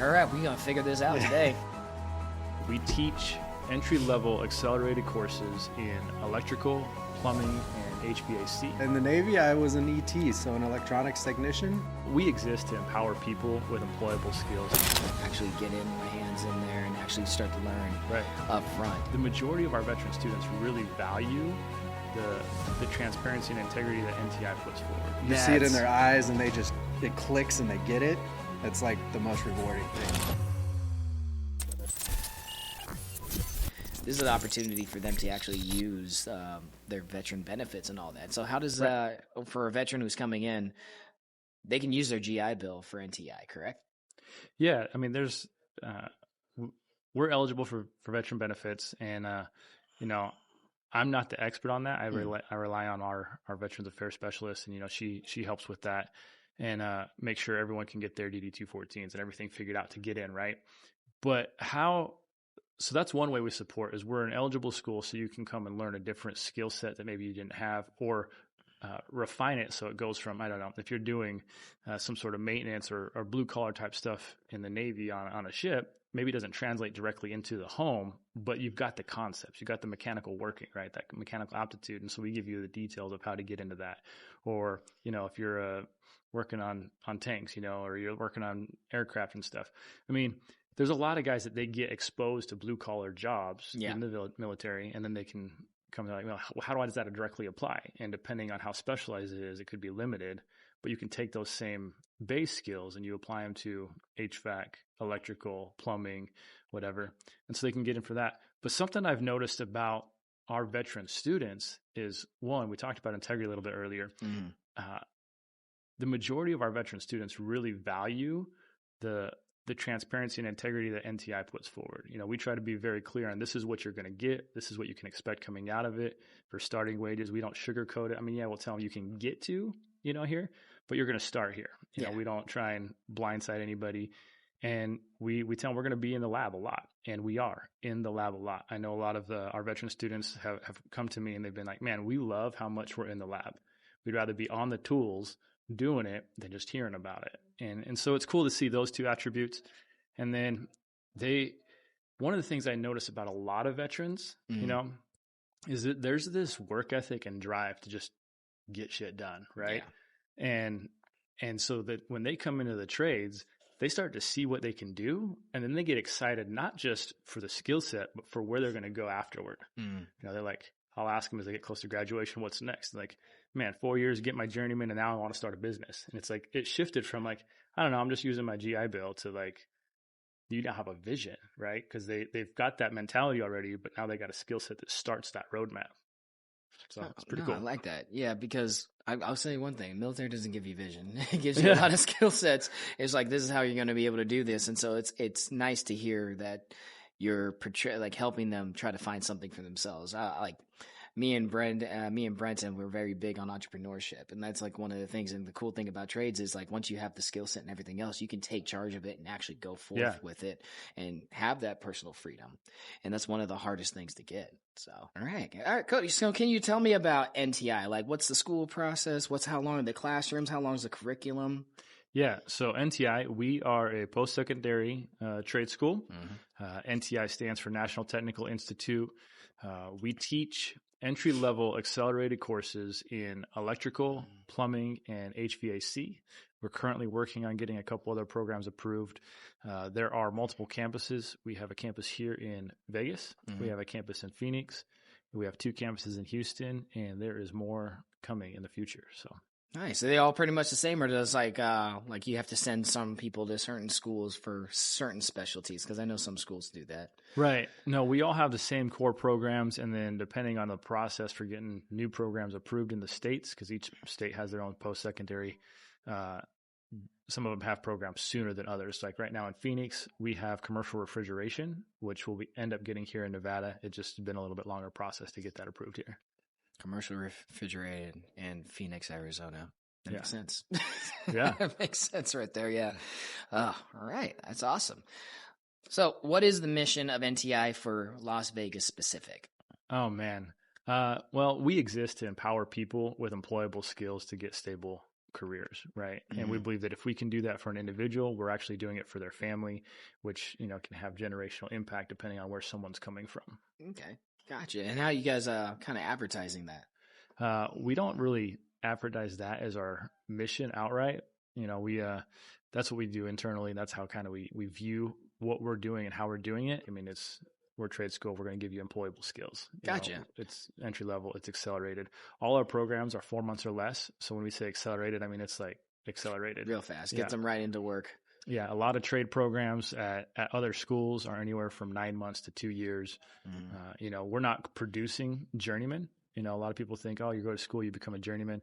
all right, we're going to figure this out today. We teach entry-level accelerated courses in electrical, plumbing, and HVAC. In the Navy, I was an ET, so an electronics technician. We exist to empower people with employable skills. Actually get my hands in there and actually start to learn up front. The majority of our veteran students really value the transparency and integrity that NTI puts forward. You see it in their eyes and it clicks and they get it. It's like the most rewarding thing. This is an opportunity for them to actually use their veteran benefits and all that. So how does, for a veteran who's coming in, they can use their GI Bill for NTI, correct? Yeah, I mean, we're eligible for veteran benefits, and I'm not the expert on that. I rely on our Veterans Affairs specialist, and she helps with that and make sure everyone can get their DD-214s and everything figured out to get in, right? But so that's one way we support is we're an eligible school, so you can come and learn a different skill set that maybe you didn't have, or refine it so it goes from, I don't know, if you're doing some sort of maintenance or blue collar type stuff in the Navy on a ship, maybe it doesn't translate directly into the home, but you've got the concepts, you've got the mechanical working, right? That mechanical aptitude. And so we give you the details of how to get into that. Or, if you're working on tanks, or you're working on aircraft and stuff. I mean, there's a lot of guys that they get exposed to blue collar jobs in the military, and then they can come to well, how does that directly apply? And depending on how specialized it is, it could be limited, but you can take those same base skills and you apply them to HVAC, electrical, plumbing, whatever. And so they can get in for that. But something I've noticed about our veteran students is, one, we talked about integrity a little bit earlier. The majority of our veteran students really value the transparency and integrity that NTI puts forward. We try to be very clear on this is what you're going to get. This is what you can expect coming out of it. For starting wages, we don't sugarcoat it. I mean, we'll tell them you can get to, here, but you're going to start here. We don't try and blindside anybody. And we tell them we're going to be in the lab a lot. And we are in the lab a lot. I know a lot of our veteran students have come to me and they've been like, man, we love how much we're in the lab. We'd rather be on the tools doing it than just hearing about it. And so it's cool to see those two attributes. And then one of the things I notice about a lot of veterans, is that there's this work ethic and drive to just get shit done. Right. Yeah. And so that when they come into the trades, they start to see what they can do. And then they get excited, not just for the skill set, but for where they're going to go afterward. They're like, I'll ask them as they get close to graduation, what's next? Like, man, 4 years, get my journeyman, and now I want to start a business. And it's like, it shifted from like, I don't know, I'm just using my GI Bill to like, you now have a vision, right? Because they've got that mentality already, but now they got a skill set that starts that roadmap. So it's pretty cool. I like that. Yeah, because I'll say one thing. Military doesn't give you vision. It gives you a lot of skill sets. It's like, this is how you're going to be able to do this. And so it's nice to hear that you're helping them try to find something for themselves. Me and Brenton, we're very big on entrepreneurship. And that's like one of the things. And the cool thing about trades is like, once you have the skill set and everything else, you can take charge of it and actually go forth with it and have that personal freedom. And that's one of the hardest things to get. So, all right, Kodi. So can you tell me about NTI? Like, what's the school process? How long are the classrooms? How long is the curriculum? Yeah. So NTI, we are a post-secondary trade school. NTI stands for National Technical Institute. We teach entry-level accelerated courses in electrical, plumbing, and HVAC. We're currently working on getting a couple other programs approved. There are multiple campuses. We have a campus here in Vegas. We have a campus in Phoenix. We have 2 campuses in Houston, and there is more coming in the future. So nice. Are they all pretty much the same, or does like you have to send some people to certain schools for certain specialties? Because I know some schools do that. Right. No, we all have the same core programs, and then depending on the process for getting new programs approved in the states, because each state has their own post-secondary, some of them have programs sooner than others. Like right now in Phoenix, we have commercial refrigeration, which will end up getting here in Nevada. It's just been a little bit longer process to get that approved here. Commercial refrigerated in Phoenix, Arizona. That makes sense. Yeah. That makes sense right there. Yeah. All right. That's awesome. So what is the mission of NTI for Las Vegas specific? Oh, man. Well, we exist to empower people with employable skills to get stable careers, right? And we believe that if we can do that for an individual, we're actually doing it for their family, which, you know, can have generational impact depending on where someone's coming from. Okay. Gotcha. And how are you guys kind of advertising that? We don't really advertise that as our mission outright. You know, that's what we do internally. That's how kind of we view what we're doing and how we're doing it. I mean, we're a trade school. We're going to give you employable skills. Gotcha. It's entry level. It's accelerated. All our programs are 4 months or less. So when we say accelerated, I mean, it's like accelerated. Real fast. Get them right into work. Yeah. A lot of trade programs at other schools are anywhere from 9 months to 2 years. You know, we're not producing journeymen. You know, a lot of people think, oh, you go to school, you become a journeyman.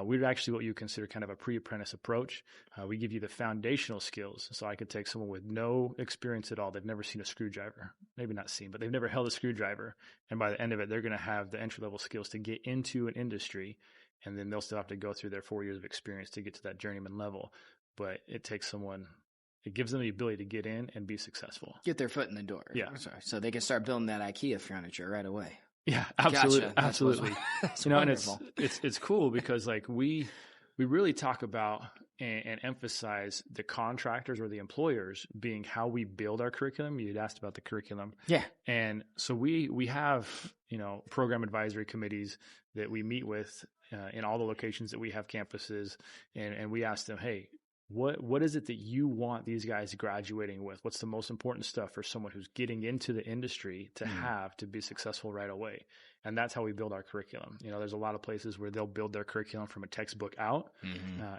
We're actually what you consider kind of a pre-apprentice approach. We give you the foundational skills. So I could take someone with no experience at all. They've never seen a screwdriver, maybe not seen, but they've never held a screwdriver. And by the end of it, they're going to have the entry-level skills to get into an industry. And then they'll still have to go through their 4 years of experience to get to that journeyman level. But it takes someone, it gives them the ability to get in and be successful. Get their foot in the door. Yeah. So they can start building that IKEA furniture right away. Yeah, absolutely. Gotcha. Absolutely. That's you know, wonderful. and it's cool because like we really talk about and emphasize the contractors or the employers being how we build our curriculum. You'd asked about the curriculum. Yeah. And so we have, you know, program advisory committees that we meet with in all the locations that we have campuses. And we ask them, hey, what is it that you want these guys graduating with? What's the most important stuff for someone who's getting into the industry to have to be successful right away? And that's how we build our curriculum. You know, there's a lot of places where they'll build their curriculum from a textbook out,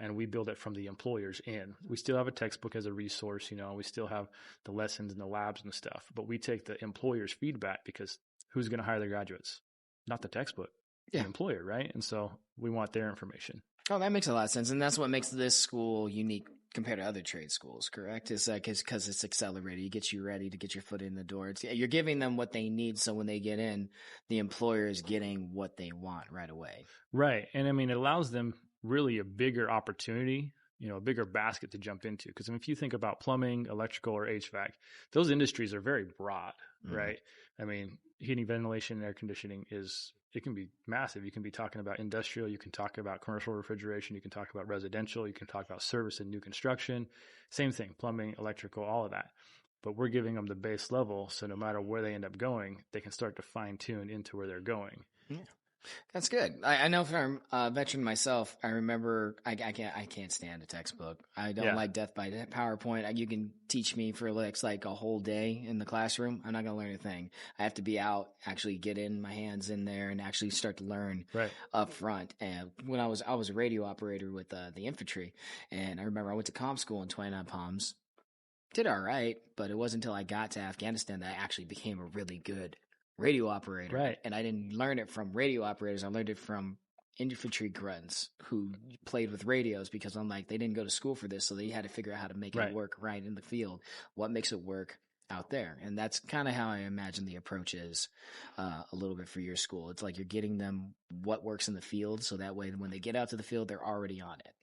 and we build it from the employers in. We still have a textbook as a resource, you know, we still have the lessons and the labs and stuff, but we take the employer's feedback because who's going to hire their graduates? Not the textbook, the employer, right? And so we want their information. Oh, that makes a lot of sense. And that's what makes this school unique compared to other trade schools, correct? It's like, because it's accelerated. It gets you ready to get your foot in the door. You're giving them what they need. So when they get in, the employer is getting what they want right away. Right. And I mean, it allows them really a bigger opportunity, you know, a bigger basket to jump into. Because if you think about plumbing, electrical, or HVAC, those industries are very broad, right? I mean, heating, ventilation, and air conditioning it can be massive. You can be talking about industrial. You can talk about commercial refrigeration. You can talk about residential. You can talk about service and new construction. Same thing, plumbing, electrical, all of that. But we're giving them the base level. So no matter where they end up going, they can start to fine tune into where they're going. Yeah. That's good. I know from a veteran myself, I remember I can't stand a textbook. I don't like death by PowerPoint. You can teach me for like a whole day in the classroom. I'm not going to learn a thing. I have to be out, actually get in my hands in there and actually start to learn up front. And when I was a radio operator with the infantry, and I remember I went to comm school in 29 Palms. Did all right, but it wasn't until I got to Afghanistan that I actually became a really good radio operator. Right. And I didn't learn it from radio operators. I learned it from infantry grunts who played with radios because they didn't go to school for this. So they had to figure out how to make it work right in the field. What makes it work out there? And that's kind of how I imagine the approach is a little bit for your school. It's like you're getting them what works in the field. So that way, when they get out to the field, they're already on it.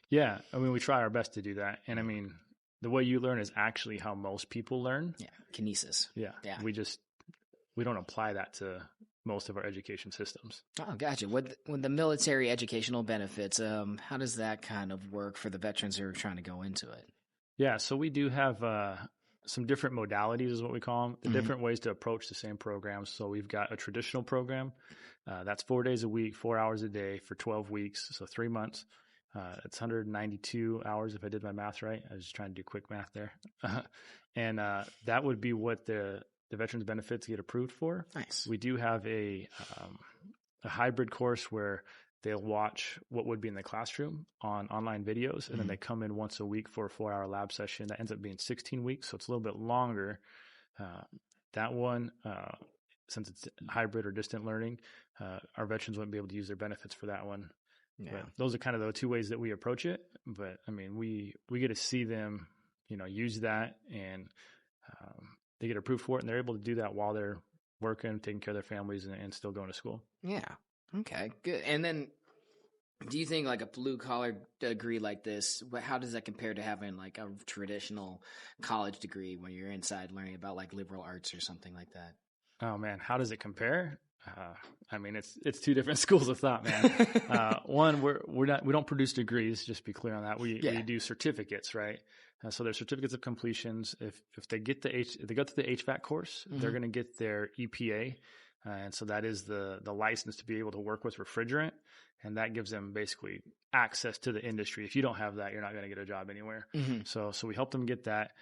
Yeah. I mean, we try our best to do that. And I mean, the way you learn is actually how most people learn. Yeah. Kinesis. Yeah. We don't apply that to most of our education systems. Oh, gotcha. With the military educational benefits, how does that kind of work for the veterans who are trying to go into it? Yeah, so we do have some different modalities is what we call them, the different ways to approach the same programs. So we've got a traditional program that's 4 days a week, 4 hours a day for 12 weeks, so 3 months. It's 192 hours if I did my math right. I was just trying to do quick math there. And that would be what the veterans benefits get approved for. Nice. We do have a hybrid course where they'll watch what would be in the classroom on online videos, and then they come in once a week for a 4-hour lab session. That ends up being 16 weeks, so it's a little bit longer. That one, since it's hybrid or distant learning, our veterans wouldn't be able to use their benefits for that one. Yeah. But those are kind of the two ways that we approach it. But I mean, we get to see them, use that, and they get approved for it, and they're able to do that while they're working, taking care of their families, and still going to school. Yeah. Okay, good. And then do you think like a blue collar degree like this, how does that compare to having like a traditional college degree when you're inside learning about like liberal arts or something like that? Oh man, how does it compare? I mean, it's two different schools of thought, man. One, we don't produce degrees. Just be clear on that. We do certificates, right? So there's certificates of completions. If they get if they go through the HVAC course, they're going to get their EPA, and so that is the license to be able to work with refrigerant, and that gives them basically access to the industry. If you don't have that, you're not going to get a job anywhere. So we help them get that,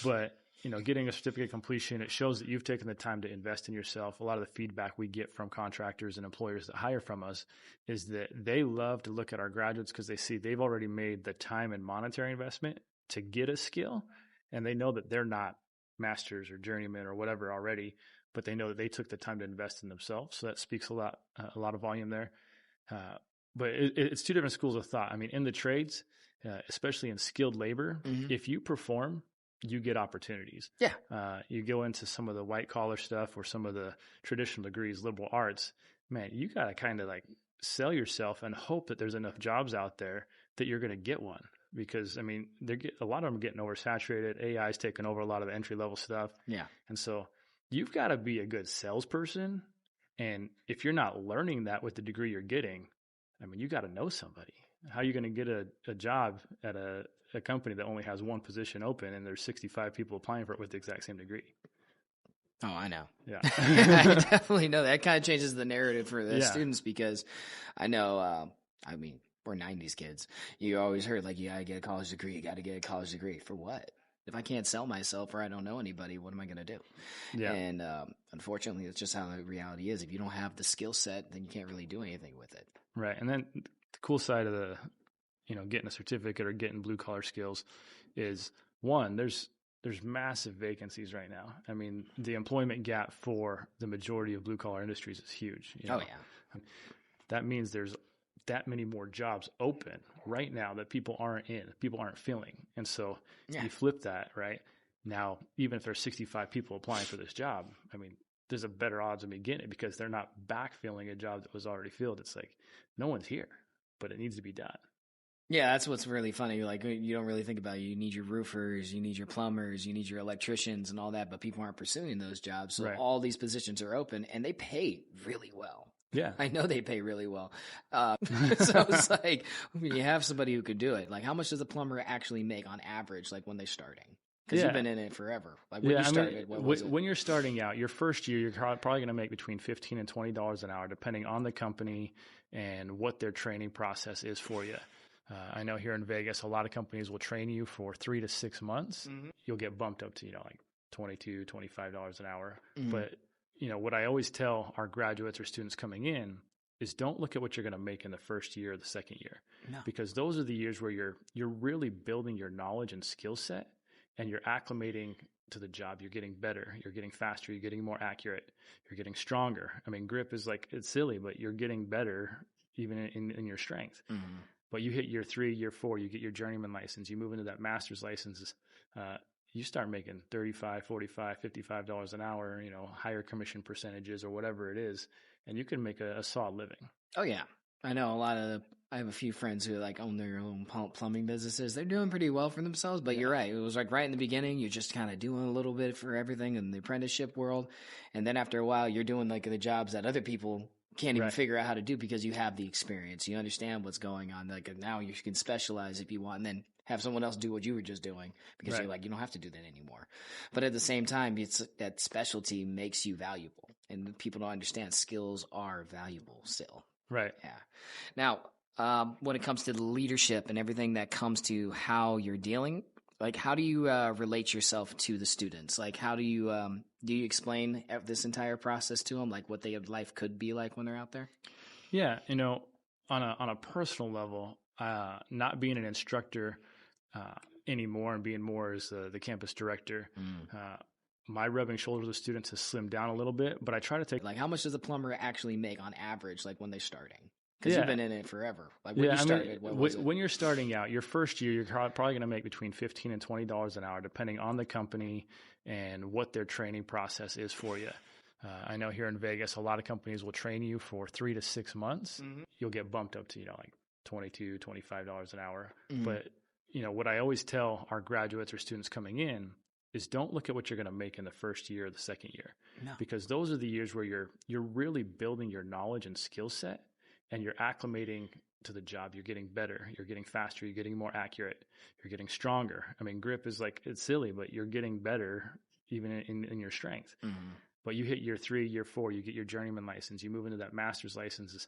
but getting a certificate of completion, it shows that you've taken the time to invest in yourself. A lot of the feedback we get from contractors and employers that hire from us is that they love to look at our graduates because they see they've already made the time and monetary investment to get a skill, and they know that they're not masters or journeymen or whatever already, but they know that they took the time to invest in themselves. So that speaks a lot of volume there. But it's two different schools of thought. I mean, in the trades, especially in skilled labor, if you perform, you get opportunities. Yeah. You go into some of the white collar stuff or some of the traditional degrees, liberal arts, man, you got to kind of like sell yourself and hope that there's enough jobs out there that you're going to get one. Because, I mean, a lot of them are getting oversaturated. AI is taking over a lot of the entry-level stuff. Yeah. And so you've got to be a good salesperson. And if you're not learning that with the degree you're getting, I mean, you got to know somebody. How are you going to get a job at a company that only has one position open and there's 65 people applying for it with the exact same degree? Oh, I know. Yeah. I definitely know that. It kind of changes the narrative for the students because I know, I mean, we're 90s kids. You always heard like, you got to get a college degree. You got to get a college degree. For what? If I can't sell myself or I don't know anybody, what am I going to do? Yeah. And unfortunately, it's just how the reality is. If you don't have the skill set, then you can't really do anything with it. Right. And then the cool side of the, getting a certificate or getting blue collar skills is one, there's massive vacancies right now. I mean, the employment gap for the majority of blue collar industries is huge. Oh, yeah. That means there's that many more jobs open right now that people aren't filling. And so you flip that, right? Now, even if there's 65 people applying for this job, I mean, there's a better odds of me getting it because they're not backfilling a job that was already filled. It's like, no one's here, but it needs to be done. Yeah, that's what's really funny. Like, you don't really think about it. You need your roofers, you need your plumbers, you need your electricians and all that, but people aren't pursuing those jobs. So all these positions are open and they pay really well. Yeah. I know they pay really well. So it's like, you have somebody who could do it. Like, how much does a plumber actually make on average, like when they're starting? Because you've been in it forever. Like when you started, what was it? When you're starting out, your first year, you're probably going to make between $15 and $20 an hour, depending on the company and what their training process is for you. I know here in Vegas, a lot of companies will train you for 3 to 6 months. You'll get bumped up to, like $22, $25 an hour. But what I always tell our graduates or students coming in is don't look at what you're going to make in the first year or the second year. No. Because those are the years where you're really building your knowledge and skill set and you're acclimating to the job. You're getting better. You're getting faster. You're getting more accurate. You're getting stronger. I mean, grip is like, it's silly, but you're getting better even in your strength. But you hit year 3, year 4, you get your journeyman license, you move into that master's license, you start making $35, $45, $55 an hour, higher commission percentages or whatever it is, and you can make a solid living. Oh, yeah. I know I have a few friends who like own their own plumbing businesses. They're doing pretty well for themselves, but you're right. It was like right in the beginning, you're just kind of doing a little bit for everything in the apprenticeship world. And then after a while, you're doing like the jobs that other people can't even figure out how to do because you have the experience. You understand what's going on. Like now you can specialize if you want and then have someone else do what you were just doing because you're like, you don't have to do that anymore. But at the same time, it's that specialty makes you valuable and people don't understand skills are valuable still. Right. Yeah. Now, when it comes to the leadership and everything that comes to how you're dealing, like how do you relate yourself to the students? Like how do you explain this entire process to them, like what their life could be like when they're out there? Yeah, on a personal level, not being an instructor anymore and being more as the campus director, my rubbing shoulders with students has slimmed down a little bit, but I try to take... Like how much does a plumber actually make on average, like when they're starting? Because you've been in it forever. Like when you started, what was it? When you're starting out, your first year, you're probably going to make between $15 and $20 an hour, depending on the company and what their training process is for you. I know here in Vegas, a lot of companies will train you for 3 to 6 months. You'll get bumped up to, like $22, $25 an hour. But, what I always tell our graduates or students coming in is don't look at what you're going to make in the first year or the second year, No. because those are the years where you're really building your knowledge and skill set, and you're acclimating to the job. You're getting better, you're getting faster, you're getting more accurate, you're getting stronger. I mean, grip is like, it's silly, but you're getting better even in your strength. Mm-hmm. But you hit year 3, year 4, you get your journeyman license, you move into that master's license,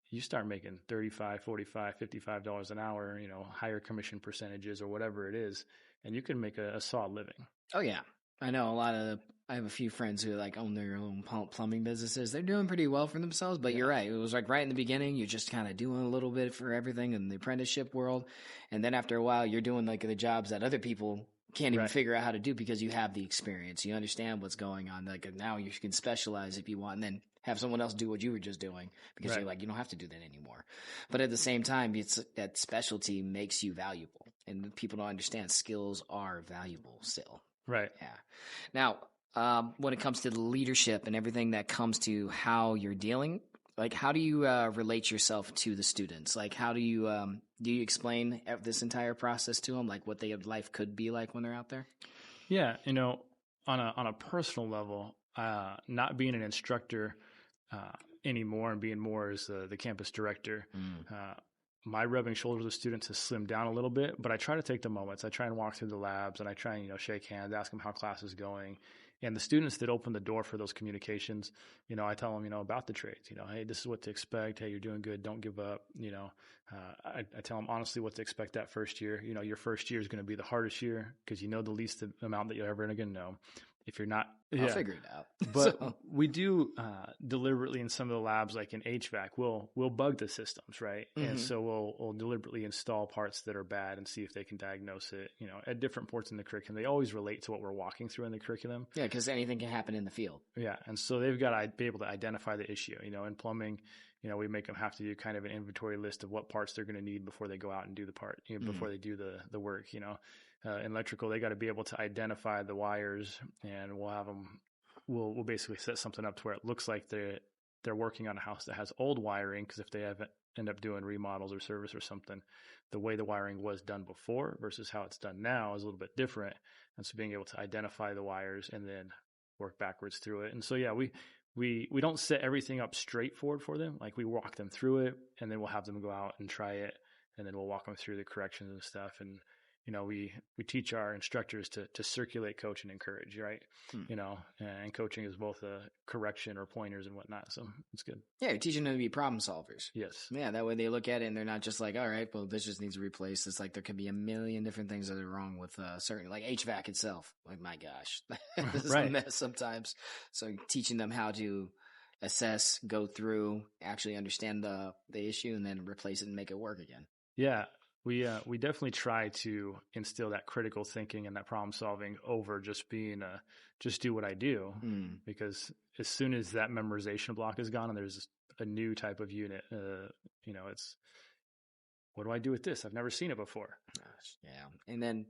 you start making $35, $45, $55 an hour, higher commission percentages or whatever it is, and you can make a solid living. Oh yeah. I know I have a few friends who like own their own plumbing businesses. They're doing pretty well for themselves, but you're right. It was like right in the beginning, you're just kind of doing a little bit for everything in the apprenticeship world. And then after a while, you're doing like the jobs that other people can't even figure out how to do because you have the experience. You understand what's going on. Like now you can specialize if you want, and then have someone else do what you were just doing because you're like, you don't have to do that anymore. But at the same time, it's that specialty makes you valuable, and people don't understand skills are valuable still. Right. Yeah. Now, when it comes to the leadership and everything that comes to how you're dealing, like how do you relate yourself to the students? Like how do you explain this entire process to them, like what their life could be like when they're out there? Yeah. On a personal level, not being an instructor anymore and being more as the campus director, my rubbing shoulders with students has slimmed down a little bit, but I try to take the moments. I try and walk through the labs, and I try and, shake hands, ask them how class is going. And the students that open the door for those communications, I tell them, about the trades, hey, this is what to expect. Hey, you're doing good. Don't give up. I tell them honestly what to expect that first year. Your first year is going to be the hardest year because the least amount that you're ever going to know. If you're not, I'll figure it out. But we do deliberately in some of the labs, like in HVAC, we'll bug the systems, right? Mm-hmm. And so we'll deliberately install parts that are bad and see if they can diagnose it. At different ports in the curriculum, they always relate to what we're walking through in the curriculum. Yeah, because anything can happen in the field. Yeah, and so they've got to be able to identify the issue. In plumbing, we make them have to do kind of an inventory list of what parts they're going to need before they go out and do the part, before they do the work. In electrical, they got to be able to identify the wires, and we'll have them. We'll basically set something up to where it looks like they're working on a house that has old wiring, because if they end up doing remodels or service or something, the way the wiring was done before versus how it's done now is a little bit different. And so being able to identify the wires and then work backwards through it. And so we don't set everything up straightforward for them. Like we walk them through it, and then we'll have them go out and try it, and then we'll walk them through the corrections and stuff. And we teach our instructors to circulate, coach, and encourage, right? And coaching is both a correction or pointers and whatnot. So it's good. Yeah, you're teaching them to be problem solvers. Yes. Yeah, that way they look at it and they're not just like, all right, well, this just needs to replace. It's like there could be a million different things that are wrong with certain, like HVAC itself. Like, my gosh, this is a mess sometimes. So teaching them how to assess, go through, actually understand the issue, and then replace it and make it work again. Yeah. We definitely try to instill that critical thinking and that problem solving over just being just do what I do, because as soon as that memorization block is gone and there's a new type of unit, it's, what do I do with this? I've never seen it before. Gosh, yeah. And then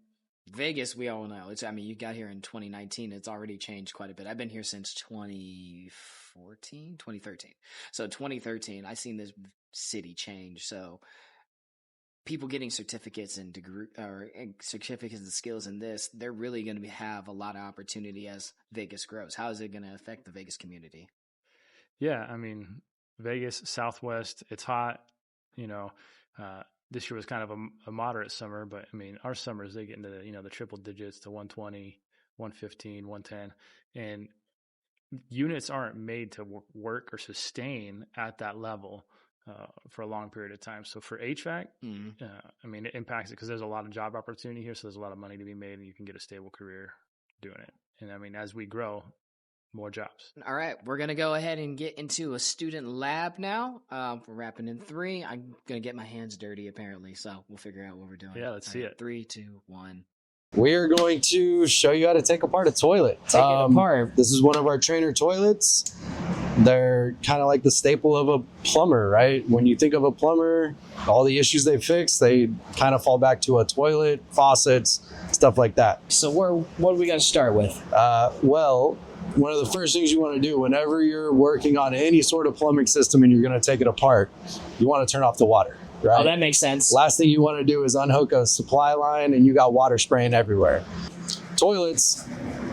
Vegas, we all know you got here in 2019. It's already changed quite a bit. I've been here since 2013. So 2013, I seen this city change. So people getting certificates and certificates and skills in this, they're really going to have a lot of opportunity as Vegas grows. How is it going to affect the Vegas community? Yeah, I mean, Vegas, Southwest, it's hot. This year was kind of a moderate summer, but I mean, our summers, they get into the triple digits to 120, 115, 110, and units aren't made to work or sustain at that level for a long period of time. So for HVAC, I mean, it impacts it because there's a lot of job opportunity here. So there's a lot of money to be made, and you can get a stable career doing it. And I mean, as we grow, more jobs. All right. We're going to go ahead and get into a student lab now. We're wrapping in 3. I'm going to get my hands dirty, apparently. So we'll figure out what we're doing. Yeah, let's see it. 3, 2, 1. We are going to show you how to take apart a toilet. Take it apart. This is one of our trainer toilets. They're kind of like the staple of a plumber, right? When you think of a plumber, all the issues they fix, they kind of fall back to a toilet, faucets, stuff like that. So what are we going to start with? Well, one of the first things you want to do whenever you're working on any sort of plumbing system and you're going to take it apart, you want to turn off the water. Right? Oh, that makes sense. Last thing you want to do is unhook a supply line and you got water spraying everywhere. Toilets,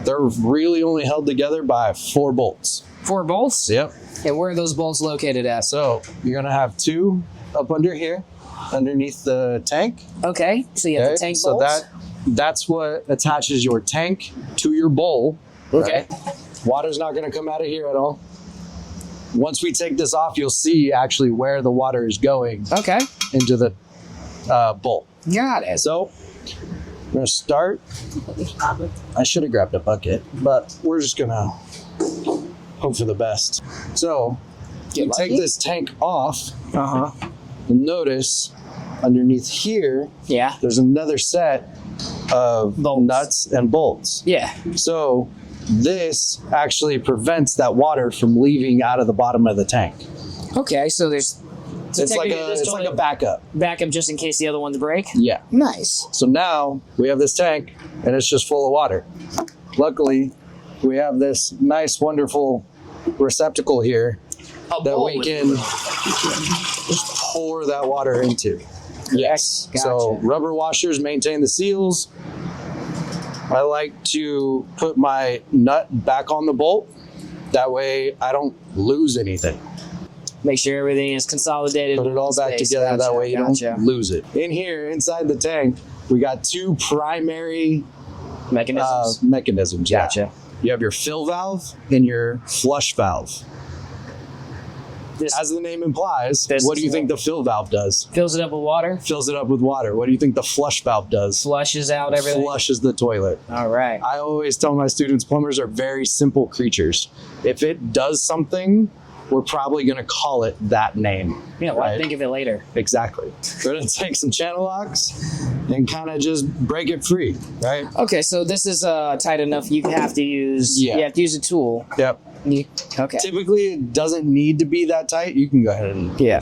they're really only held together by 4 bolts. 4 bolts? Yep. And where are those bolts located at? So you're gonna have 2 up under here, underneath the tank. Okay, so you have the tank bolts. So that's what attaches your tank to your bowl. Okay. Right? Water's not gonna come out of here at all. Once we take this off, you'll see actually where the water is going. Okay. Into the bowl. Got it. So I'm gonna start. I should have grabbed a bucket, but we're just gonna hope for the best. So you take this tank off. Uh-huh. You'll notice underneath here, there's another set of nuts and bolts. Yeah. So this actually prevents that water from leaving out of the bottom of the tank. Okay, so there's it's like a backup. Backup just in case the other ones break? Yeah. Nice. So now we have this tank and it's just full of water. Luckily, we have this nice, wonderful receptacle here that we can just pour that water into. Yes. Gotcha. So rubber washers maintain the seals. I like to put my nut back on the bolt. That way I don't lose anything. Make sure everything is consolidated. Put it all back together. Gotcha. That way you don't lose it. In here, inside the tank, we got 2 primary mechanisms. Gotcha. You have your fill valve and your flush valve. As the name implies, what do you think the fill valve does? Fills it up with water? Fills it up with water. What do you think the flush valve does? Flushes out everything? Flushes the toilet. All right. I always tell my students plumbers are very simple creatures. If it does something, we're probably going to call it that name. Yeah, why think of it later? Exactly. We're going to take some channel locks and kind of just break it free, right? Okay, so this is tight enough. You have to use a tool. Yep. Okay. Typically, it doesn't need to be that tight. You can go ahead and I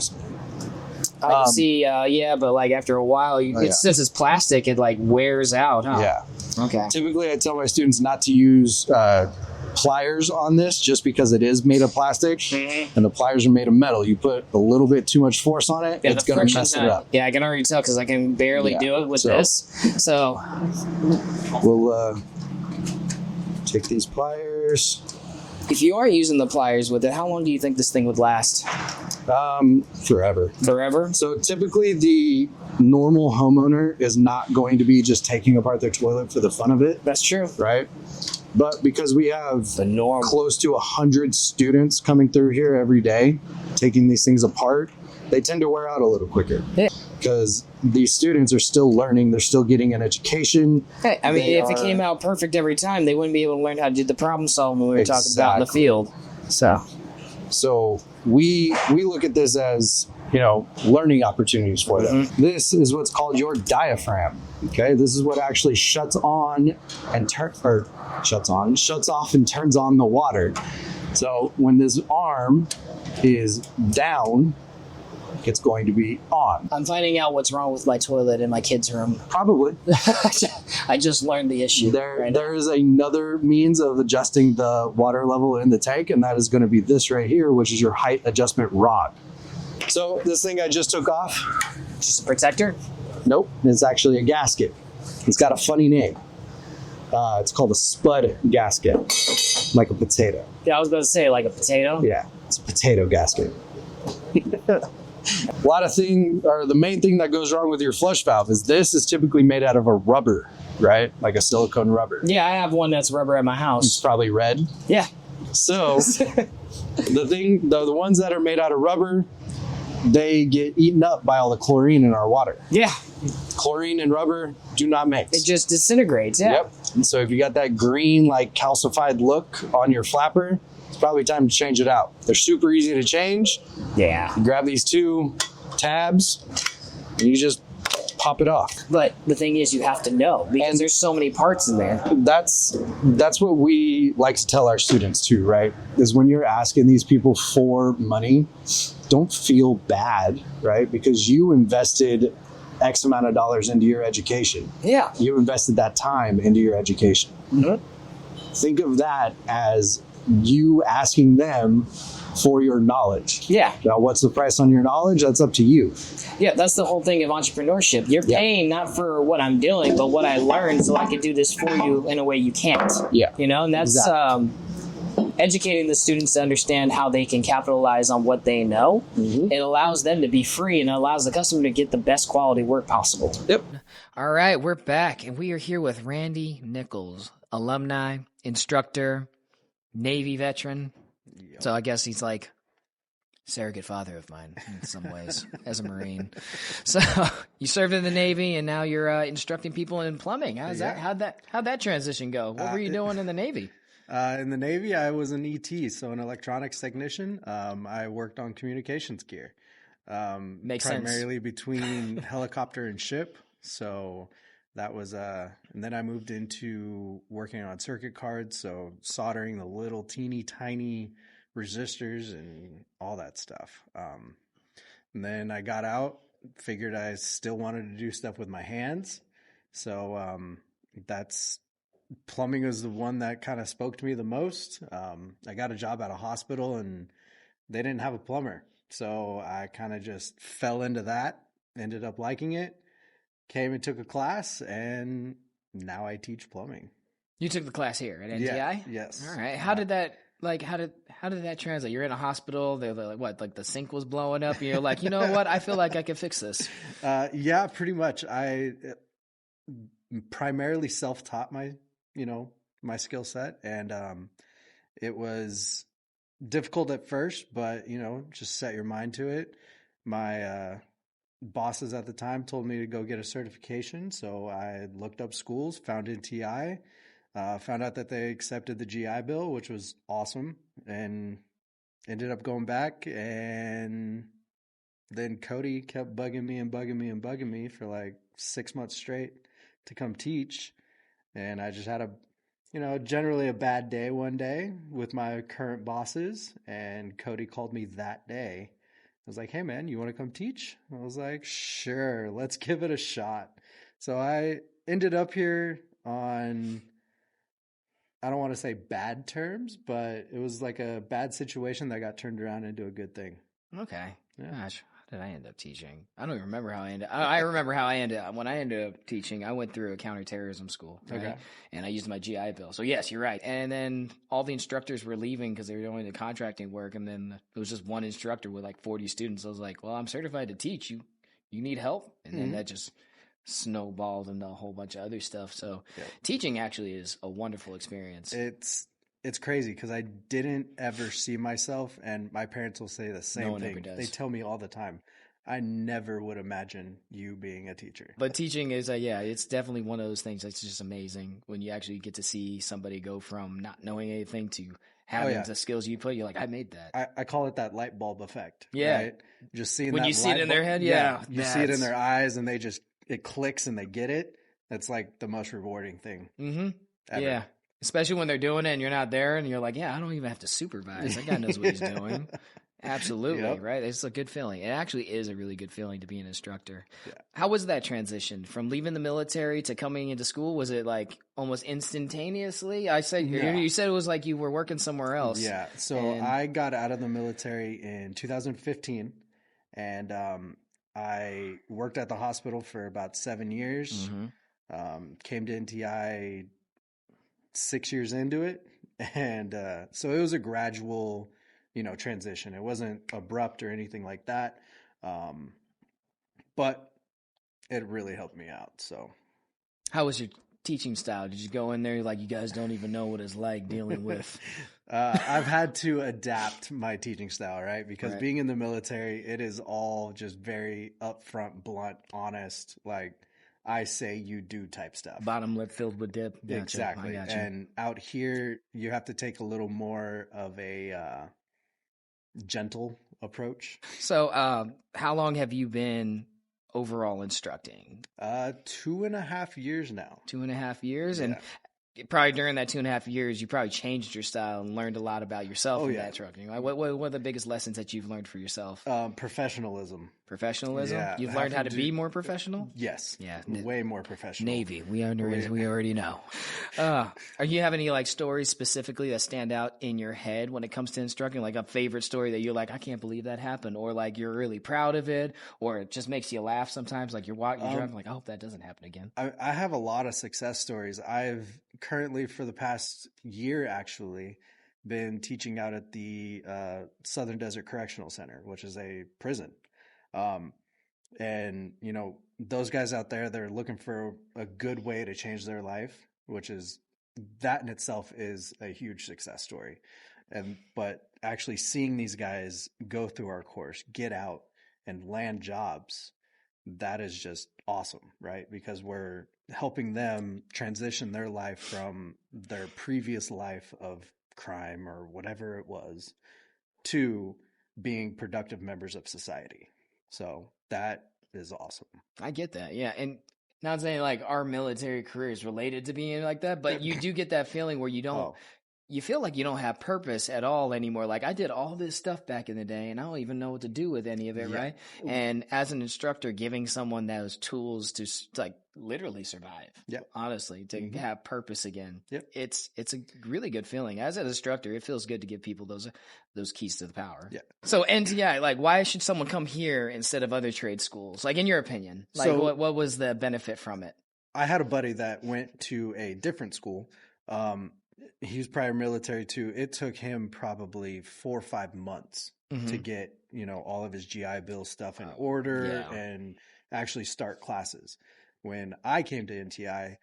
can see, but like after a while, since it's plastic, it like wears out, huh? Yeah. Okay. Typically, I tell my students not to use pliers on this just because it is made of plastic and the pliers are made of metal. You put a little bit too much force on it, it's going to mess it up. Yeah, I can already tell because I can barely do it with this. So we'll take these pliers. If you are using the pliers with it, how long do you think this thing would last? Forever. Forever? So typically the normal homeowner is not going to be just taking apart their toilet for the fun of it. That's true. Right? But because we have close to 100 students coming through here every day, taking these things apart, they tend to wear out a little quicker. Yeah. Because these students are still learning, they're still getting an education. Hey, I mean, if it came out perfect every time, they wouldn't be able to learn how to do the problem solving we were talking about in the field. So we look at this as, learning opportunities for them. This is what's called your diaphragm. Okay, this is what actually shuts off and turns on the water. So when this arm is down, it's going to be on. I'm finding out what's wrong with my toilet in my kid's room. Probably. I just learned the issue. There is another means of adjusting the water level in the tank, and that is going to be this right here, which is your height adjustment rod. So this thing I just took off. Just a protector? Nope, it's actually a gasket. It's got a funny name. It's called a spud gasket, like a potato. Yeah, I was going to say like a potato. Yeah, it's a potato gasket. The main thing that goes wrong with your flush valve is this is typically made out of a rubber, right? Like a silicone rubber. Yeah, I have one that's rubber at my house. It's probably red. Yeah. So the ones that are made out of rubber, they get eaten up by all the chlorine in our water. Yeah. Chlorine and rubber do not mix. It just disintegrates, yeah. Yep. And so if you got that green, like calcified look on your flapper, it's probably time to change it out. They're super easy to change. Yeah. You grab these 2 tabs and you just pop it off. But the thing is, you have to know because there's so many parts in there. That's what we like to tell our students too, right? Is when you're asking these people for money, don't feel bad, right? Because you invested X amount of dollars into your education. Yeah. You invested that time into your education. Mm-hmm. Think of that as you asking them for your knowledge. Yeah. Now, what's the price on your knowledge? That's up to you. Yeah, that's the whole thing of entrepreneurship. You're paying not for what I'm doing, but what I learned so I can do this for you in a way you can't. Yeah. You know, and that's educating the students to understand how they can capitalize on what they know. Mm-hmm. It allows them to be free, and it allows the customer to get the best quality work possible. Yep. All right, we're back, and we are here with Randy Nichols, alumni, instructor, Navy veteran. Yep. So I guess he's like surrogate father of mine in some ways as a Marine. So you served in the Navy, and now you're instructing people in plumbing. How'd that transition go? What were you doing in the Navy? In the Navy, I was an ET, so an electronics technician. I worked on communications gear, Makes primarily sense. between helicopter and ship. So that was, and then I moved into working on circuit cards, so soldering the little teeny tiny resistors and all that stuff. And then I got out, figured I still wanted to do stuff with my hands. So plumbing was the one that kind of spoke to me the most. I got a job at a hospital and they didn't have a plumber. So I kind of just fell into that, ended up liking it, came and took a class, and now I teach plumbing. You took the class here at NTI? Yeah, yes. All right. How did that translate? You're in a hospital. They're like, what? Like the sink was blowing up, and you're like, you know what? I feel like I can fix this. Yeah, pretty much. I primarily self-taught my skill set, and it was difficult at first, but just set your mind to it. My bosses at the time told me to go get a certification, so I looked up schools, found NTI, found out that they accepted the GI Bill, which was awesome, and ended up going back. And then Kodi kept bugging me for like 6 months straight to come teach, and I just had generally a bad day one day with my current bosses, and Kodi called me that day. I was like, hey man, you want to come teach? I was like, sure, let's give it a shot. So I ended up here on, I don't want to say bad terms, but it was like a bad situation that got turned around into a good thing. Okay. Yeah. Gosh, how did I end up teaching? I don't even remember how I ended. I remember how I ended up. When I ended up teaching, I went through a counterterrorism school, right? Okay. And I used my GI Bill. So yes, you're right. And then all the instructors were leaving because they were going to contracting work, and then it was just one instructor with like 40 students. I was like, well, I'm certified to teach. You need help? And then that just snowballed into a whole bunch of other stuff. So teaching actually is a wonderful experience. It's crazy because I didn't ever see myself, and my parents will say the same thing. They tell me all the time, I never would imagine you being a teacher. But teaching is, it's definitely one of those things that's just amazing when you actually get to see somebody go from not knowing anything to having the skills you put. You're like, I made that. I call it that light bulb effect. Yeah. Right? Just seeing when that you see it in their head. Yeah. You see it in their eyes, and it clicks and they get it. That's like the most rewarding thing. Mm-hmm. Ever. Yeah. Especially when they're doing it and you're not there, and you're like, I don't even have to supervise. That guy knows what he's doing. Absolutely, right? It's a good feeling. It actually is a really good feeling to be an instructor. Yeah. How was that transition from leaving the military to coming into school? Was it like almost instantaneously? You said it was like you were working somewhere else. Yeah. So I got out of the military in 2015, and I worked at the hospital for about 7 years. Mm-hmm. Came to NTI 6 years into it, and so it was a gradual transition. It wasn't abrupt or anything like that, but it really helped me out. So how was your teaching style? Did you go in there like, you guys don't even know what it's like dealing with? I've had to adapt my teaching style, right? Because being in the military, it is all just very upfront, blunt, honest, like I say you do type stuff. Bottom lip filled with dip. Gotcha. Exactly. And out here, you have to take a little more of a gentle approach. So how long have you been overall instructing? 2.5 years now. 2.5 years? Yeah. And probably during that 2.5 years, you probably changed your style and learned a lot about yourself in that trucking. Like, what are the biggest lessons that you've learned for yourself? Professionalism. Professionalism? Yeah, You've learned how to be more professional? Yes. Yeah. Way more professional. Navy. We already know. Are you have any like stories specifically that stand out in your head when it comes to instructing? Like a favorite story that you're like, I can't believe that happened, or like you're really proud of it, or it just makes you laugh sometimes. Like you're driving, like I hope that doesn't happen again. I have a lot of success stories. I've currently, for the past year, actually, been teaching out at the Southern Desert Correctional Center, which is a prison. And, you know, those guys out there, they're looking for a good way to change their life, which is, that in itself is a huge success story. But actually seeing these guys go through our course, get out and land jobs, that is just awesome, right? Because we're helping them transition their life from their previous life of crime or whatever it was to being productive members of society. So that is awesome. I get that. Yeah. And not saying like our military career is related to being like that, but you do get that feeling where you feel like you don't have purpose at all anymore. Like I did all this stuff back in the day and I don't even know what to do with any of it. Yeah. Right. And as an instructor, giving someone those tools to like literally survive, honestly, to have purpose again. It's a really good feeling. As an instructor, it feels good to give people those keys to the power. Yeah. So NTI, like why should someone come here instead of other trade schools? Like in your opinion, like so, what was the benefit from it? I had a buddy that went to a different school. He was prior military too. It took him probably 4 or 5 months to get, you know, all of his GI Bill stuff in order and actually start classes. When I came to NTI,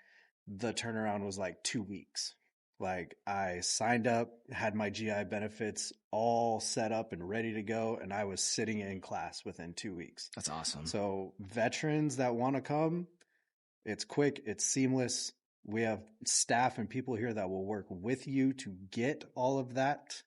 the turnaround was like 2 weeks. Like I signed up, had my GI benefits all set up and ready to go, and I was sitting in class within 2 weeks. That's awesome. So veterans that want to come, it's quick, it's seamless. We have staff and people here that will work with you to get all of that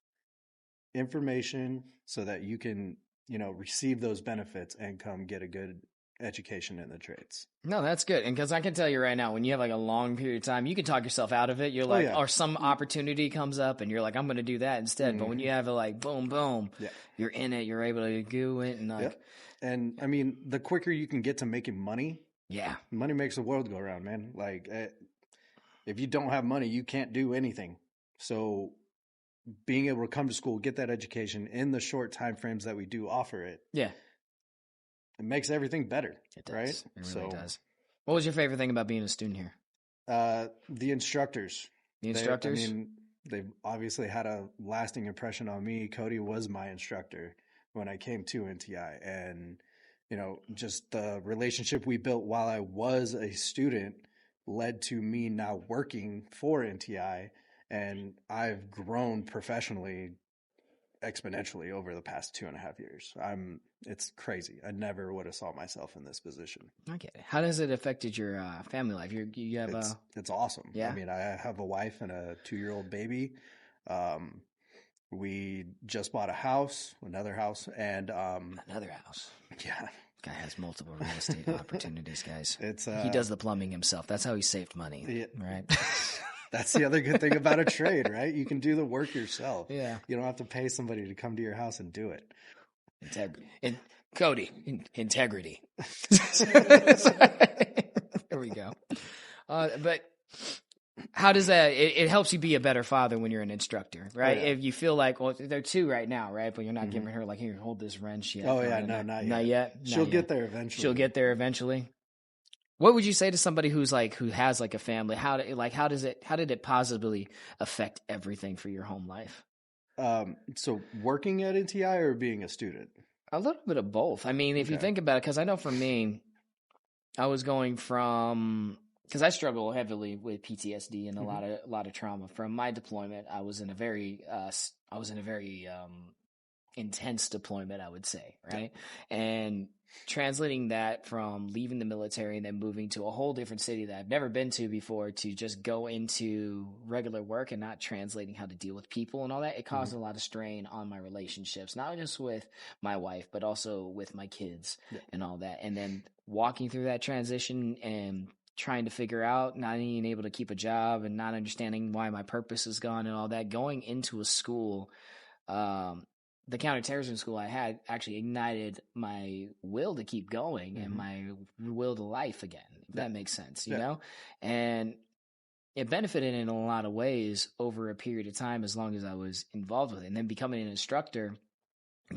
information so that you can, you know, receive those benefits and come get a good education in the trades. No, that's good. And because I can tell you right now, when you have like a long period of time, you can talk yourself out of it. You're like, or some opportunity comes up and you're like, I'm going to do that instead. But when you have it like boom, boom, you're in it, you're able to do it. And like, and I mean, the quicker you can get to making money, money makes the world go around, man. Like, if you don't have money, you can't do anything. So being able to come to school, get that education in the short time frames that we do offer it. Yeah. It makes everything better. It does. Right? It really does. What was your favorite thing about being a student here? The instructors. The instructors? They've obviously had a lasting impression on me. Kodi was my instructor when I came to NTI. And, you know, just the relationship we built while I was a student led to me now working for NTI, and I've grown professionally exponentially over the past 2.5 years. It's crazy. I never would have saw myself in this position. I get it. How does it affected your family life? You have it's awesome. Yeah. I mean, I have a wife and a 2-year-old baby. We just bought another house, and another house. Yeah. Guy has multiple real estate opportunities, guys. He does the plumbing himself. That's how he saved money, right? That's the other good thing about a trade, right? You can do the work yourself. Yeah. You don't have to pay somebody to come to your house and do it. Kodi, integrity. There we go. But how does that, it helps you be a better father when you're an instructor, right? If you feel like, well, they're 2 right now, right? But you're not giving her like, here, hold this wrench yet. Not yet. Not yet? She'll get there eventually. What would you say to somebody who has like a family? How did it positively affect everything for your home life? So working at NTI or being a student? A little bit of both. I mean, if you think about it, because I know for me, I was going from, because I struggle heavily with PTSD and a lot of trauma from my deployment. I was in a very intense deployment, I would say, right? And translating that from leaving the military and then moving to a whole different city that I've never been to before to just go into regular work and not translating how to deal with people and all that, it caused a lot of strain on my relationships, not just with my wife, but also with my kids and all that. And then walking through that transition and trying to figure out, not being able to keep a job and not understanding why my purpose is gone and all that, going into a school, the counterterrorism school I had actually ignited my will to keep going and my will to life again, if that makes sense, you know? And it benefited in a lot of ways over a period of time as long as I was involved with it. And then becoming an instructor,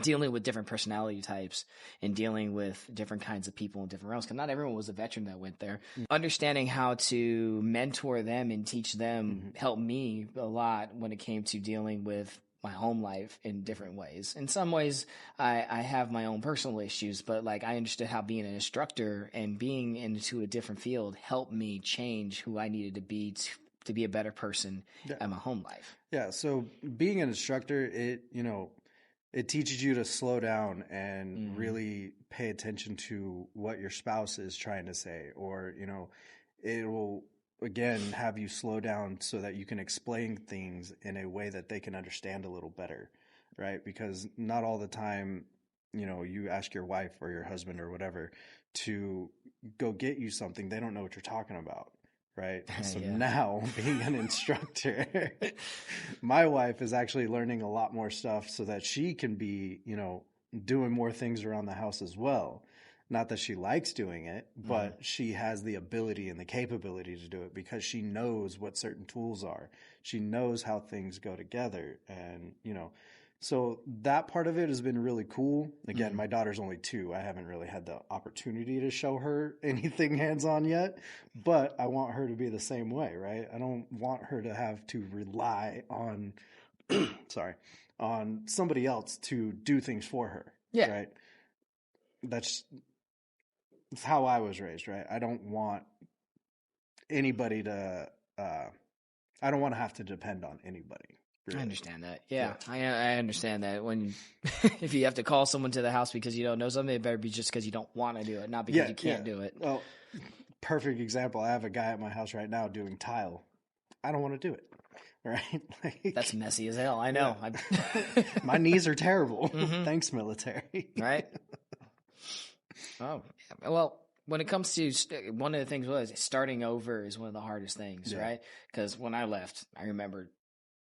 dealing with different personality types and dealing with different kinds of people in different realms, because not everyone was a veteran that went there. Understanding how to mentor them and teach them helped me a lot when it came to dealing with my home life in different ways. In some ways, I have my own personal issues, but like I understood how being an instructor and being into a different field helped me change who I needed to be a better person in my home life. Yeah. So being an instructor, it teaches you to slow down and really pay attention to what your spouse is trying to say, or, it will again have you slow down so that you can explain things in a way that they can understand a little better, right? Because not all the time, you ask your wife or your husband or whatever to go get you something, they don't know what you're talking about. Right. So now being an instructor, my wife is actually learning a lot more stuff so that she can be, doing more things around the house as well. Not that she likes doing it, but she has the ability and the capability to do it because she knows what certain tools are. She knows how things go together. And, so that part of it has been really cool. Again, my daughter's only 2. I haven't really had the opportunity to show her anything hands-on yet, but I want her to be the same way, right? I don't want her to have to rely on, on somebody else to do things for her. Yeah. Right. That's how I was raised, right? I don't want anybody to, I don't want to have to depend on anybody. Really. I understand that. Yeah. I understand that when, if you have to call someone to the house because you don't know something, it better be just because you don't want to do it, not because you can't do it. Well, perfect example. I have a guy at my house right now doing tile. I don't want to do it. Right? That's messy as hell. I know. Yeah. My knees are terrible. Thanks, military. Right? Oh, well, when it comes to one of the things was starting over is one of the hardest things, right? Because when I left, I remember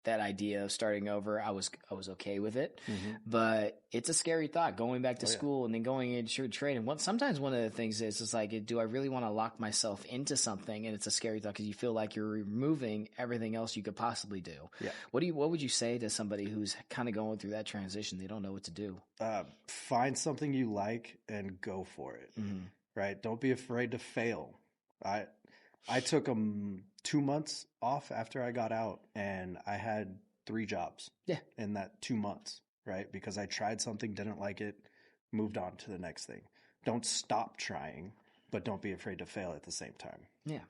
that idea of starting over. I was okay with it, but it's a scary thought going back to school and then going into your trade. And sometimes one of the things is like, do I really want to lock myself into something? And it's a scary thought because you feel like you're removing everything else you could possibly do. Yeah. What would you say to somebody who's kind of going through that transition? They don't know what to do. Find something you like and go for it. Right. Don't be afraid to fail. I took 2 months off after I got out, and I had 3 jobs in that 2 months, right? Because I tried something, didn't like it, moved on to the next thing. Don't stop trying, but don't be afraid to fail at the same time. Yeah.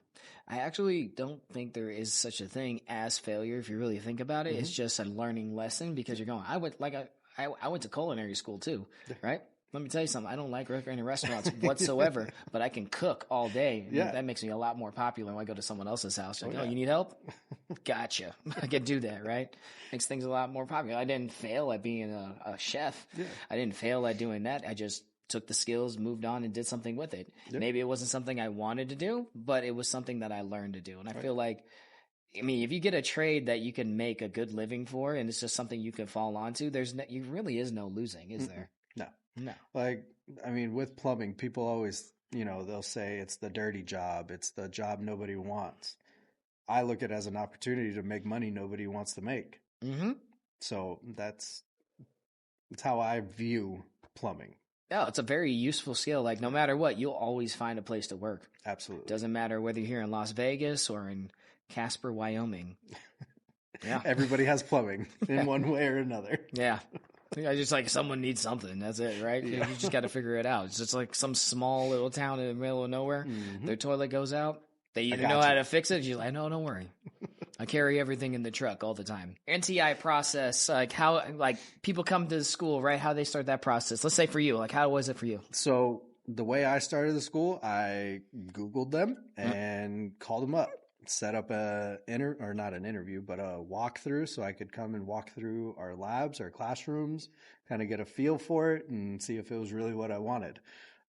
I actually don't think there is such a thing as failure if you really think about it. It's just a learning lesson because you're going, I went to culinary school too, right? Let me tell you something. I don't like working in restaurants whatsoever, but I can cook all day. Yeah. That makes me a lot more popular when I go to someone else's house. Like, you need help? Gotcha. I can do that, right? Makes things a lot more popular. I didn't fail at being a chef. Yeah. I didn't fail at doing that. I just took the skills, moved on, and did something with it. Yep. Maybe it wasn't something I wanted to do, but it was something that I learned to do. And I feel like, if you get a trade that you can make a good living for, and it's just something you can fall onto, you really is no losing, is there? No. With plumbing, people always, they'll say it's the dirty job. It's the job nobody wants. I look at it as an opportunity to make money nobody wants to make. So that's how I view plumbing. Yeah, it's a very useful skill. Like, no matter what, you'll always find a place to work. Absolutely. Doesn't matter whether you're here in Las Vegas or in Casper, Wyoming. Yeah. Everybody has plumbing in one way or another. Yeah. I just like someone needs something. That's it, right? Yeah. You just got to figure it out. It's just like some small little town in the middle of nowhere. Their toilet goes out. They either know how to fix it. You're like, no, don't worry. I carry everything in the truck all the time. NTI process, how people come to the school, right? How they start that process. Let's say for you, how was it for you? So the way I started the school, I Googled them and called them up. Set up not an interview, but a walkthrough so I could come and walk through our labs, our classrooms, kind of get a feel for it and see if it was really what I wanted.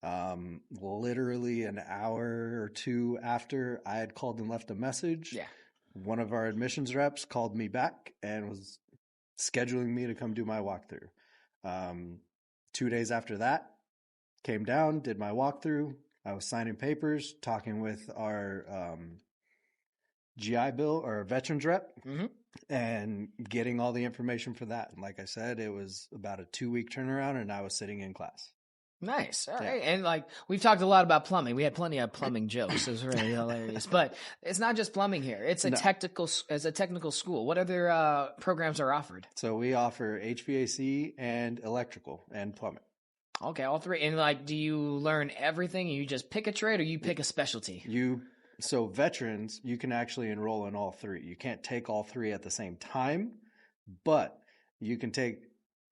Literally an hour or two after I had called and left a message, one of our admissions reps called me back and was scheduling me to come do my walkthrough. 2 days after that, came down, did my walkthrough. I was signing papers, talking with our GI Bill or veterans rep, and getting all the information for that. And like I said, it was about a 2-week turnaround, and I was sitting in class. Nice. All right. And like, we've talked a lot about plumbing. We had plenty of plumbing jokes. It was really hilarious. But it's not just plumbing here. It's a technical school. What other programs are offered? So we offer HVAC and electrical and plumbing. Okay, all three. And like, do you learn everything? You just pick a trade, or you pick a specialty? So veterans, you can actually enroll in all three. You can't take all three at the same time, but you can take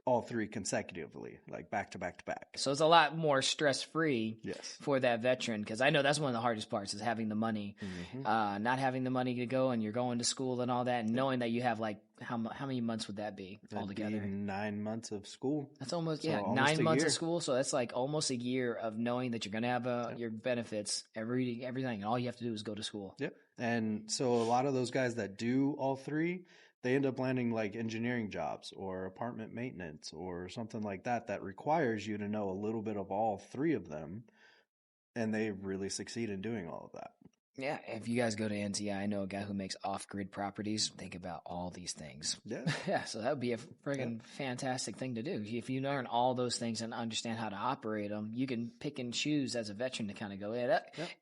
all three consecutively, like back to back to back. So it's a lot more stress-free for that veteran, because I know that's one of the hardest parts is having the money, not having the money to go, and you're going to school and all that, and knowing that you have like, how many months would that be altogether? 9 months of school. That's almost, almost 9 months of school. So that's like almost a year of knowing that you're going to have your benefits, everything, and all you have to do is go to school. Yep. And so a lot of those guys that do all three, they end up landing like engineering jobs or apartment maintenance or something like that requires you to know a little bit of all three of them, and they really succeed in doing all of that. Yeah, if you guys go to NTI, I know a guy who makes off-grid properties. Think about all these things. Yeah. Yeah, so that would be a friggin' fantastic thing to do. If you learn all those things and understand how to operate them, you can pick and choose as a veteran to kind of go,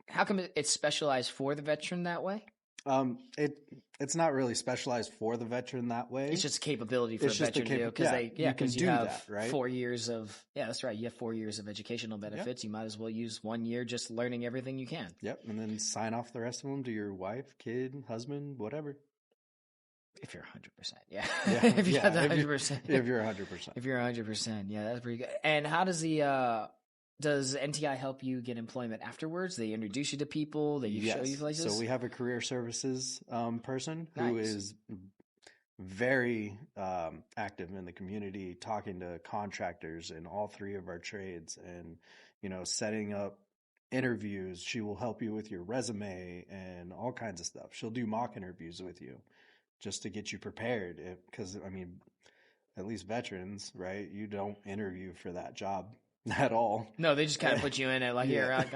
how come it's specialized for the veteran that way? It's not really specialized for the veteran that way. It's just a capability for a veteran to do, because you have that, right? 4 years of that's right. You have 4 years of educational benefits. You might as well use 1 year just learning everything you can. Yep, and then sign off the rest of them to your wife, kid, husband, whatever. If you're 100%, if you're 100%, if you're 100%, if you're 100%, that's pretty good. And how does does NTI help you get employment afterwards? They introduce you to people. They show you places. So we have a career services person who is very active in the community, talking to contractors in all three of our trades, and setting up interviews. She will help you with your resume and all kinds of stuff. She'll do mock interviews with you just to get you prepared. Because at least veterans, right? You don't interview for that job at all. No, they just kind of put you in it. Like, here,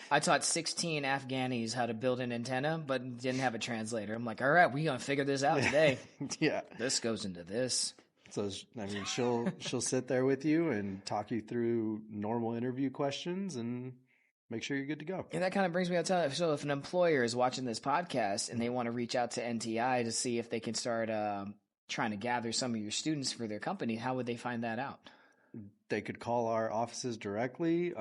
I taught 16 Afghanis how to build an antenna, but didn't have a translator. I'm like, all right, we're going to figure this out today. This goes into this. So, she'll sit there with you and talk you through normal interview questions and make sure you're good to go. And that kind of brings me to so if an employer is watching this podcast and they want to reach out to NTI to see if they can start trying to gather some of your students for their company, how would they find that out? They could call our offices directly.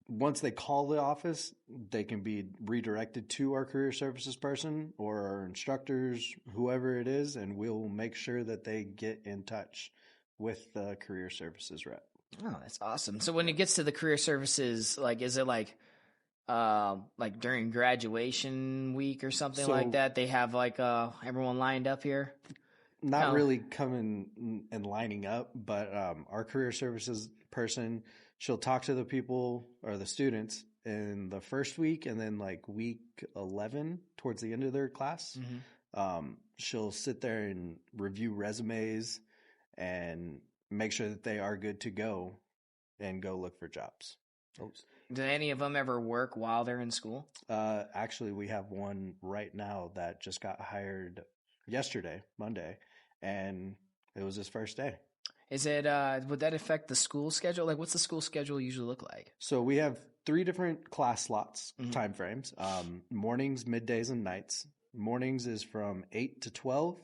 Once they call the office, they can be redirected to our career services person or our instructors, whoever it is, and we'll make sure that they get in touch with the career services rep. Oh, that's awesome. So when it gets to the career services, like, is it like during graduation week or something like that? They have like everyone lined up here? Not really coming and lining up, but our career services person, she'll talk to the people or the students in the first week, and then like week 11 towards the end of their class, she'll sit there and review resumes and make sure that they are good to go and go look for jobs. Do any of them ever work while they're in school? Actually, we have one right now that just got hired yesterday, Monday, and it was his first day. Is it, would that affect the school schedule? Like, what's the school schedule usually look like? So we have 3 different class slots, time frames, mornings, middays, and nights. Mornings is from 8 to 12.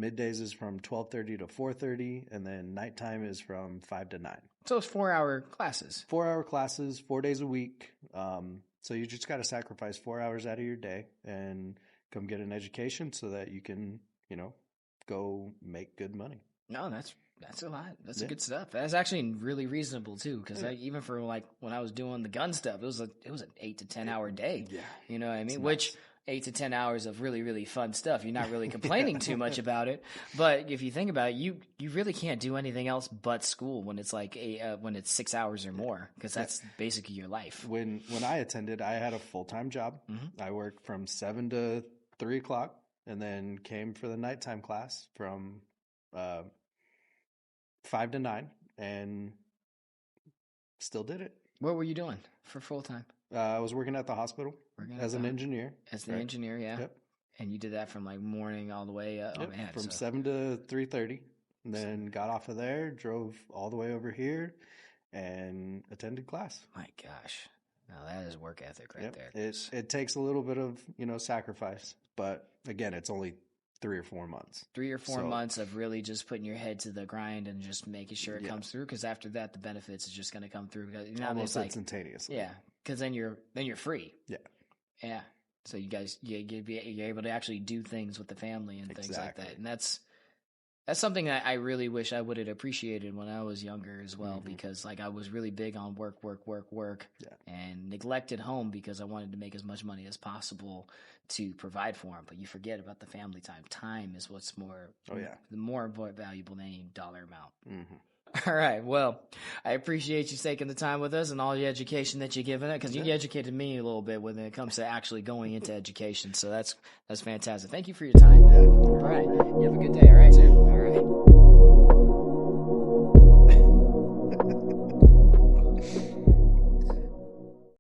Middays is from 12:30 to 4:30, and then nighttime is from 5 to 9. So it's 4-hour classes. 4-hour classes, 4 days a week. So you just got to sacrifice 4 hours out of your day and come get an education so that you can, go make good money. No, that's a lot. That's good stuff. That's actually really reasonable too, because even for like when I was doing the gun stuff, it was an 8 to 10 hour day. Yeah, you know what I mean? Which 8 to 10 hours of really, really fun stuff. You're not really complaining too much about it. But if you think about it, you really can't do anything else but school when it's like when it's 6 hours or more, because that's basically your life. When I attended, I had a full-time job. I worked from 7 to 3 o'clock, and then came for the nighttime class from 5 to 9, and still did it. What were you doing for full-time? I was working at the hospital as an engineer. As an engineer, yeah. Yep. And you did that from like morning all the way up? Yep. From 7 to 3:30. And then got off of there, drove all the way over here, and attended class. My gosh. Now that is work ethic right there. It takes a little bit of, sacrifice. But again, it's only 3 or 4 months. 3 or 4 months of really just putting your head to the grind and just making sure it comes through. Because after that, the benefits is just going to come through. Almost instantaneously. Yeah, because then you're free. Yeah. Yeah. So you guys, you're able to actually do things with the family and things like that. And that's something that I really wish I would have appreciated when I was younger as well, because like I was really big on work, and neglected home because I wanted to make as much money as possible to provide for them. But you forget about the family time. Time is what's more, more valuable than any dollar amount. All right. Well, I appreciate you taking the time with us and all the education that you're giving it, because you educated me a little bit when it comes to actually going into education. So that's fantastic. Thank you for your time. All right. You have a good day. All right. All right.